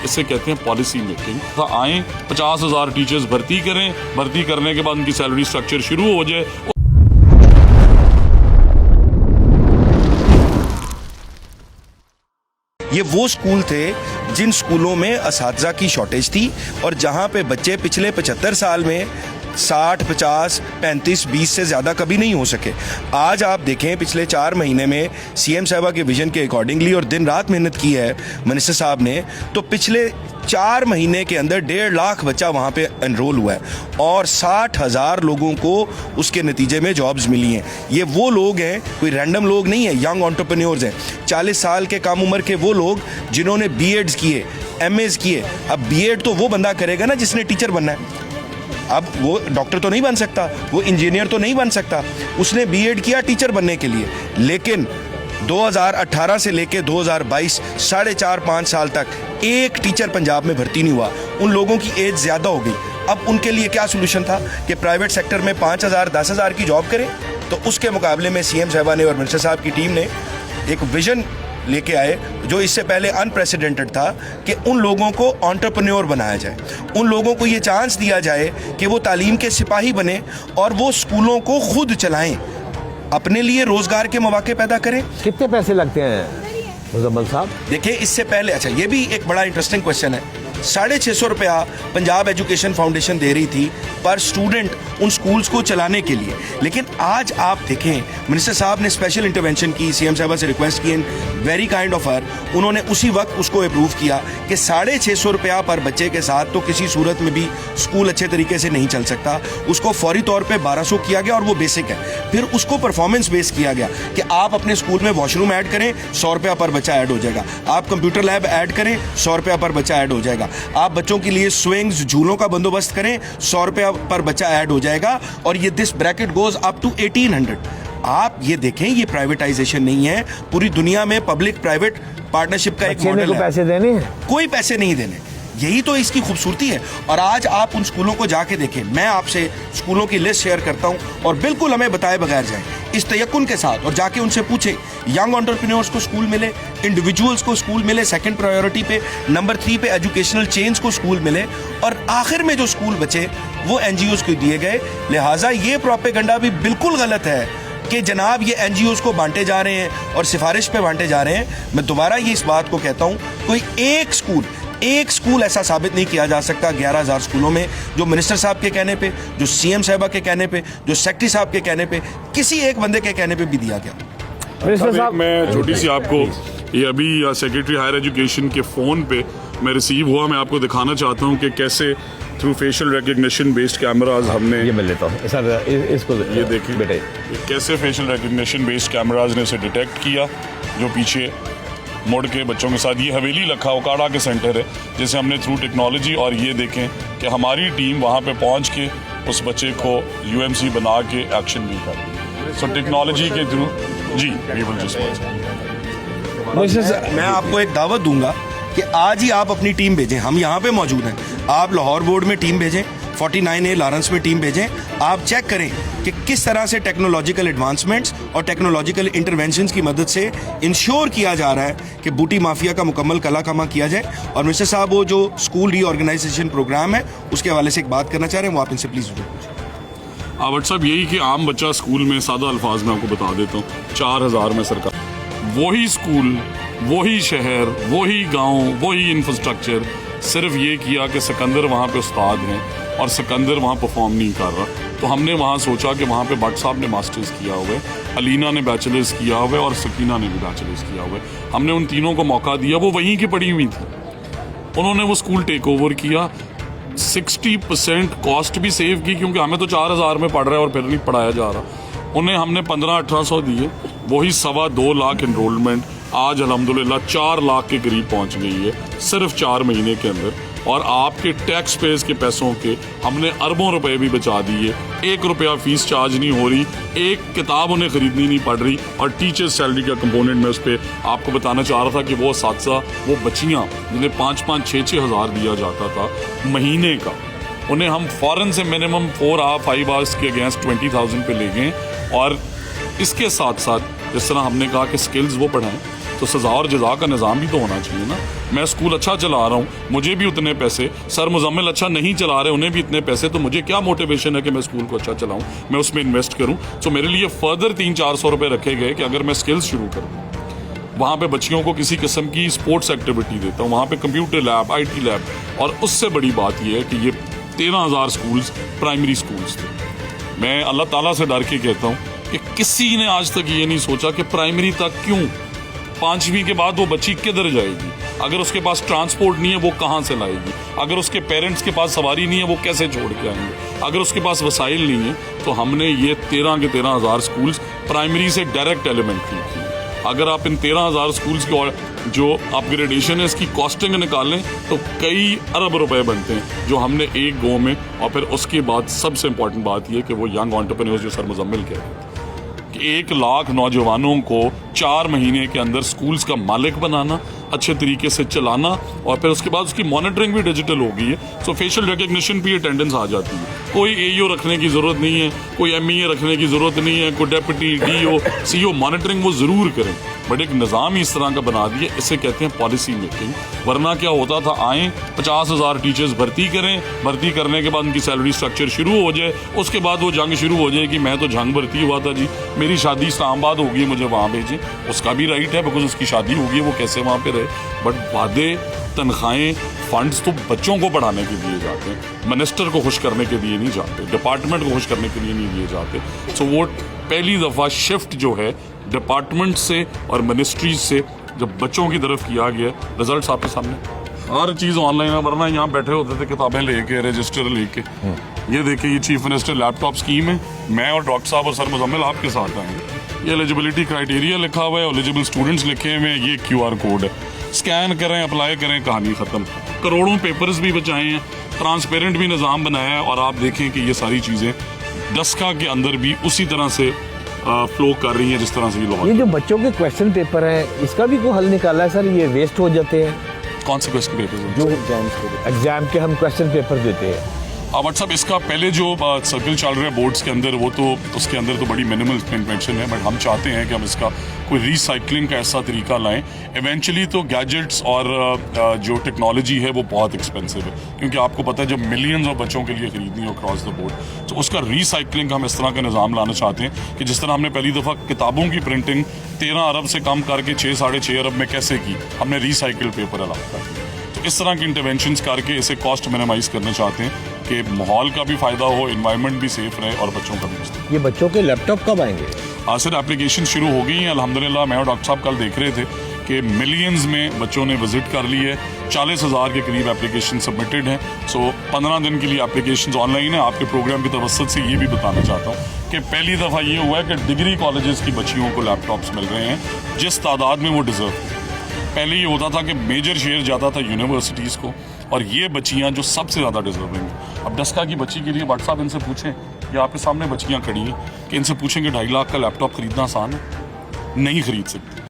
इसे कहते हैं पॉलिसी मेकिंग। आए 50,000 टीचर्स भर्ती करें, भर्ती करने के बाद उनकी सैलरी स्ट्रक्चर शुरू हो जाए। ये वो स्कूल थे जिन स्कूलों में असातिज़ा की शॉर्टेज थी और जहां पे बच्चे पिछले 75 साल में 60, 50, 35, 20 से ज़्यादा कभी नहीं हो सके। आज आप देखें पिछले 4 महीने में सीएम साहबा के विजन के अकॉर्डिंगली और दिन रात मेहनत की है मिनिस्टर साहब ने, तो पिछले 4 महीने के अंदर 1.5 लाख बच्चा वहाँ पे एनरोल हुआ है और 60,000 लोगों को उसके नतीजे में जॉब्स मिली हैं। ये वो लोग हैं, कोई रैंडम लोग नहीं है, यंग एंटरप्रेन्योर्स हैं, 40 साल के कम उम्र के वो लोग जिन्होंने बीएड्स किए, एमएस किए। अब बीएड तो वो बंदा करेगा ना जिसने टीचर बनना है। अब वो डॉक्टर तो नहीं बन सकता, वो इंजीनियर तो नहीं बन सकता, उसने बीएड किया टीचर बनने के लिए। लेकिन 2018 से लेकर 2022 4.5 साल तक एक टीचर पंजाब में भर्ती नहीं हुआ। उन लोगों की एज ज़्यादा हो गई। अब उनके लिए क्या सोल्यूशन था कि प्राइवेट सेक्टर में 5,000 10,000 की जॉब करें। तो उसके मुकाबले में सीएम साहबा ने और मिनिस्टर साहब की टीम ने एक विजन लेके आए जो इससे पहले अनप्रेसिडेंटेड था कि उन लोगों को एंटरप्रेन्योर बनाया जाए, उन लोगों को ये चांस दिया जाए कि वो तालीम के सिपाही बने और वो स्कूलों को खुद चलाएं, अपने लिए रोजगार के मौके पैदा करें। कितने पैसे लगते हैं मुजम्मल साहब? देखिए इससे पहले, अच्छा ये भी एक बड़ा इंटरेस्टिंग क्वेश्चन है, 650 रुपया पंजाब एजुकेशन फाउंडेशन दे रही थी पर स्टूडेंट उन स्कूल्स को चलाने के लिए। लेकिन आज आप देखें मिनिस्टर साहब ने स्पेशल इंटरवेंशन की, सीएम साहबा से रिक्वेस्ट की, वेरी काइंड ऑफ हर, उन्होंने उसी वक्त उसको अप्रूव किया कि 650 रुपया पर बच्चे के साथ तो किसी सूरत में भी स्कूल अच्छे तरीके से नहीं चल सकता। उसको फौरी तौर पर 1200 किया गया और वो बेसिक है। फिर उसको परफॉर्मेंस बेस किया गया कि आप अपने स्कूल में वॉशरूम ऐड करें, 100 रुपया पर बच्चा ऐड हो जाएगा। आप कंप्यूटर लैब ऐड करें, 100 रुपया पर बच्चा ऐड हो जाएगा। आप बच्चों के लिए स्विंग्स, झूलों का बंदोबस्त करें, 100 रुपया पर बच्चा ऐड हो जाएगा। और ये this bracket goes up to 1800। आप ये देखें, ये प्राइवेटाइजेशन नहीं है, पूरी दुनिया में पब्लिक प्राइवेट पार्टनरशिप का एक मॉडल है। पैसे देने हैं, कोई पैसे नहीं देने, यही तो इसकी खूबसूरती है। और आज आप उन स्कूलों को जाके देखें, मैं आपसे स्कूलों की लिस्ट शेयर करता हूं और बिल्कुल हमें बताए बगैर जाएं इस तयक्कुन के साथ, और जाके उनसे पूछे यंग एंटरप्रेन्योर्स को स्कूल मिले, इंडिविजुअल्स को स्कूल मिले सेकंड प्रायोरिटी पे, नंबर 3 पे एजुकेशनल चेंज को स्कूल मिले, और आखिर में जो स्कूल बचे वो एनजीओज को दिए गए। लिहाजा ये प्रोपेगेंडा भी बिल्कुल गलत है कि जनाब ये एनजीओज को बांटे जा रहे हैं और सिफारिश पे बांटे जा रहे हैं। मैं दोबारा ये इस बात को कहता हूँ, कोई एक स्कूल ऐसा साबित नहीं किया जा सकता 11,000 स्कूलों में जो मिनिस्टर साहब के कहने पे, जो सीएम साहबा के कहने पे, जो सेक्रेटरी साहब के कहने पे, किसी एक बंदे के कहने पे भी दिया गया। मिनिस्टर साहब, मैं छोटी सी आपको ये अभी सेक्रेटरी हायर एजुकेशन के फ़ोन पे मैं रिसीव हुआ, मैं आपको दिखाना चाहता हूँ कि कैसे through facial recognition based cameras हमने ये मिल लेता हूँ सर, इसको ये देखिए बेटे, कैसे फेशियल रिकग्निशन बेस्ड कैमराज ने उसे डिटेक्ट किया जो पीछे मुड़ के बच्चों के साथ। ये हवेली लखा ओकाड़ा के सेंटर है जिसे हमने थ्रू टेक्नोलॉजी, और ये देखें कि हमारी टीम वहाँ पे पहुँच के उस बच्चे को यूएमसी बना के एक्शन भी कर। सो टेक्नोलॉजी के थ्रू जी मैं आपको एक दावत दूंगा कि आज ही आप अपनी टीम भेजें, हम यहाँ पे मौजूद हैं। आप लाहौर बोर्ड में टीम भेजें, 49A लॉरेंस में टीम भेजें। आप चेक करें कि किस तरह से टेक्नोलॉजिकल एडवांसमेंट्स और टेक्नोलॉजिकल इंटरवेंशंस की मदद से इंश्योर किया जा रहा है कि बूटी माफिया का मुकम्मल कलाकमा किया जाए। और मिनिस्टर साहब वो जो स्कूल रीऑर्गेनाइजेशन प्रोग्राम है उसके हवाले से एक बात करना चाह रहे हैं, वो आप इनसे प्लीज़ पूछें। आवट साहब यही कि आम बच्चा स्कूल में, सादा अल्फाज में आपको बता देता हूँ, 4,000 में सरकार, वही स्कूल, वही शहर, वही गांव, वही इंफ्रास्ट्रक्चर, सिर्फ ये किया कि सिकंदर वहाँ पे उस्ताद हैं और सिकंदर वहाँ परफॉर्म नहीं कर रहा, तो हमने वहाँ सोचा कि वहाँ पे भट्ट साहब ने मास्टर्स किया हुआ है, अलीना ने बैचलर्स किया हुआ है और सकीना ने भी बैचलर्स किया हुआ है। हमने उन तीनों को मौका दिया, वो वहीं की पढ़ी हुई थी, उन्होंने वो स्कूल टेक ओवर किया, 60% कॉस्ट भी सेव की क्योंकि हमें तो 4,000 में पढ़ रहा है और फिर नहीं पढ़ाया जा रहा। उन्हें हमने 15-1800 दिए, वही 2.25 लाख इनरोलमेंट आज अल्हम्दुलिल्लाह 4 लाख के करीब पहुंच गई है सिर्फ 4 महीने के अंदर। और आपके टैक्स पेज के पैसों के हमने अरबों रुपए भी बचा दिए। 1 रुपया फीस चार्ज नहीं हो रही, एक किताब उन्हें खरीदनी नहीं पड़ रही। और टीचर्स सैलरी का कंपोनेंट में उस पर आपको बताना चाह रहा था कि वो साथसा वो बच्चियाँ जिन्हें 5-5, 6-6 हज़ार दिया जाता था महीने का, उन्हें हम फ़ौरन से मिनिमम 4-5 आवर्स के अगेंस्ट 20,000 पे ले गए। और इसके साथ साथ जिस तरह हमने कहा कि स्किल्स वो पढ़ाएं, तो सज़ा और जज़ा का निज़ाम भी तो होना चाहिए ना। मैं स्कूल अच्छा चला रहा हूँ, मुझे भी उतने पैसे, सर मुजम्मिल अच्छा नहीं चला रहे, उन्हें भी इतने पैसे, तो मुझे क्या मोटिवेशन है कि मैं स्कूल को अच्छा चलाऊँ, मैं उसमें इन्वेस्ट करूँ। तो मेरे लिए फर्दर 300-400 रुपये रखे गए कि अगर मैं स्किल्स शुरू कर दूँ, वहाँ पे बच्चियों को किसी किस्म की स्पोर्ट्स एक्टिविटी देता हूँ, वहाँ पे कंप्यूटर लैब, IT लैब, और उससे बड़ी बात यह है कि ये 13,000 स्कूल्स प्राइमरी स्कूल्स थे। मैं अल्लाह ताला से डर के कहता हूँ कि किसी ने आज तक ये नहीं सोचा कि प्राइमरी तक क्यों, 5वीं के बाद वो बच्ची किधर जाएगी, अगर उसके पास ट्रांसपोर्ट नहीं है वो कहाँ से लाएगी, अगर उसके पेरेंट्स के पास सवारी नहीं है वो कैसे छोड़ के आएंगे, अगर उसके पास वसाइल नहीं है। तो हमने ये 13,000 स्कूल्स प्राइमरी से डायरेक्ट एलिमेंट्री की। अगर आप इन 13,000 स्कूल्स की जो अपग्रेडेशन है इसकी कॉस्टिंग निकालें तो कई अरब रुपए बनते हैं जो हमने एक गो में। और फिर उसके बाद सबसे इंपॉर्टेंट बात यह कि वो यंग एंटरप्रेन्योर्स जो सर मुजम्मिल कह रहे थे कि 1 लाख नौजवानों को 4 महीने के अंदर स्कूल्स का मालिक बनाना, अच्छे तरीके से चलाना, और फिर उसके बाद उसकी मॉनिटरिंग भी डिजिटल हो गई है। सो फेशियल रिकग्निशन भी अटेंडेंस आ जाती है, कोई AEO रखने की ज़रूरत नहीं है, कोई MEA रखने की ज़रूरत नहीं है, कोई डेप्यूटी DO CO मॉनिटरिंग वो ज़रूर करें, बट एक निज़ाम ही इस तरह का बना दिया, इसे कहते हैं पॉलिसी मेकिंग। वरना क्या होता था, आए 50,000 टीचर्स भर्ती करें, भर्ती करने के बाद उनकी सैलरी स्ट्रक्चर शुरू हो जाए, उसके बाद वो जंग शुरू हो जाए कि मैं तो जंग भर्ती हुआ था जी, मेरी शादी इस्लामाबाद होगी, मुझे वहाँ भेजें। उसका भी राइट है बिकॉज उसकी शादी होगी, वो कैसे वहाँ पे रहे। बट वादे, तनख्वाहें, फंड्स तो बच्चों को पढ़ाने के लिए जाते हैं, मिनिस्टर को खुश करने के लिए नहीं जाते, डिपार्टमेंट को खुश करने के लिए नहीं दिए जाते। सो वो पहली दफ़ा शिफ्ट जो है डिपार्टमेंट से और मिनिस्ट्रीज से जब बच्चों की तरफ किया गया, रिजल्ट्स आपके सामने, हर चीज़ ऑनलाइन है। वरना यहाँ बैठे होते थे किताबें लेके, रजिस्टर लेके। ये देखिए, ये चीफ मिनिस्टर लैपटॉप स्कीम है, मैं और डॉक्टर साहब और सर मुजम्मिल आपके साथ आएंगे। ये एलिजिबिलिटी क्राइटेरिया लिखा हुआ है, एलिजिबल स्टूडेंट्स लिखे हुए हैं, ये QR कोड है, स्कैन करें, अप्लाई करें, कहानी ख़त्म। करोड़ों पेपर्स भी बचाए हैं, ट्रांसपेरेंट भी निज़ाम बनाया है, और आप देखें कि ये सारी चीज़ें डस्का के अंदर भी उसी तरह से फ्लो कर रही है जिस तरह से ये जो बच्चों के क्वेश्चन पेपर हैं, इसका भी कोई हल निकाला है सर? ये वेस्ट हो जाते हैं। कौन से क्वेश्चन पेपर जो एग्जाम के हम क्वेश्चन पेपर देते हैं, व्हाट्सअप इसका पहले जो सर्कल चल रहे हैं बोर्ड्स के अंदर, वो तो उसके अंदर तो बड़ी मिनिमल मेंशन है, बट हम चाहते हैं कि हम इसका कोई रिसाइकलिंग का ऐसा तरीका लाएं। इवेंचुअली तो गैजेट्स और जो टेक्नोलॉजी है वो बहुत एक्सपेंसिव है, क्योंकि आपको पता है जब मिलियंस ऑफ बच्चों के लिए खरीदनी हो अक्रॉस द बोर्ड, तो उसका रिसाइकलिंग हम इस तरह का निज़ाम लाना चाहते हैं कि जिस तरह हमने पहली दफ़ा किताबों की प्रिंटिंग 13 अरब से कम करके 6-6.5 अरब में कैसे की, हमने रिसाइकिल पेपर अलाउ कर दिया। तो इस तरह की इंटरवेंशंस करके इसे कॉस्ट मिनिमाइज करना चाहते हैं कि माहौल का भी फ़ायदा हो, इन्वायरमेंट भी सेफ रहे और बच्चों का भी। ये बच्चों के लैपटॉप कब आएंगे? आज सर एप्लीकेशन शुरू हो गई हैं अल्हम्दुलिल्लाह। मैं और डॉक्टर साहब कल देख रहे थे कि मिलियंस में बच्चों ने विजिट कर ली है, 40,000 के करीब एप्लीकेशन सबमिटेड हैं। सो 15 दिन के लिए एप्लीकेशन ऑनलाइन है। आपके प्रोग्राम की तवज्जुह से ये भी बताना चाहता हूँ कि पहली दफ़ा ये हुआ है कि डिग्री कॉलेजेस की बच्चियों को लैपटॉप्स मिल रहे हैं जिस तादाद में वो डिज़र्व थे। पहले ये होता था कि मेजर शेयर जाता था यूनिवर्सिटीज़ को, और ये बच्चियाँ जो सबसे ज़्यादा डिजर्विंग हैं। अब डस्का की बच्ची के लिए व्हाट्सएप इनसे पूछें, या आपके सामने बच्चियाँ खड़ी हैं कि इनसे पूछें कि 2.5 लाख का लैपटॉप खरीदना आसान है, नहीं खरीद सकते।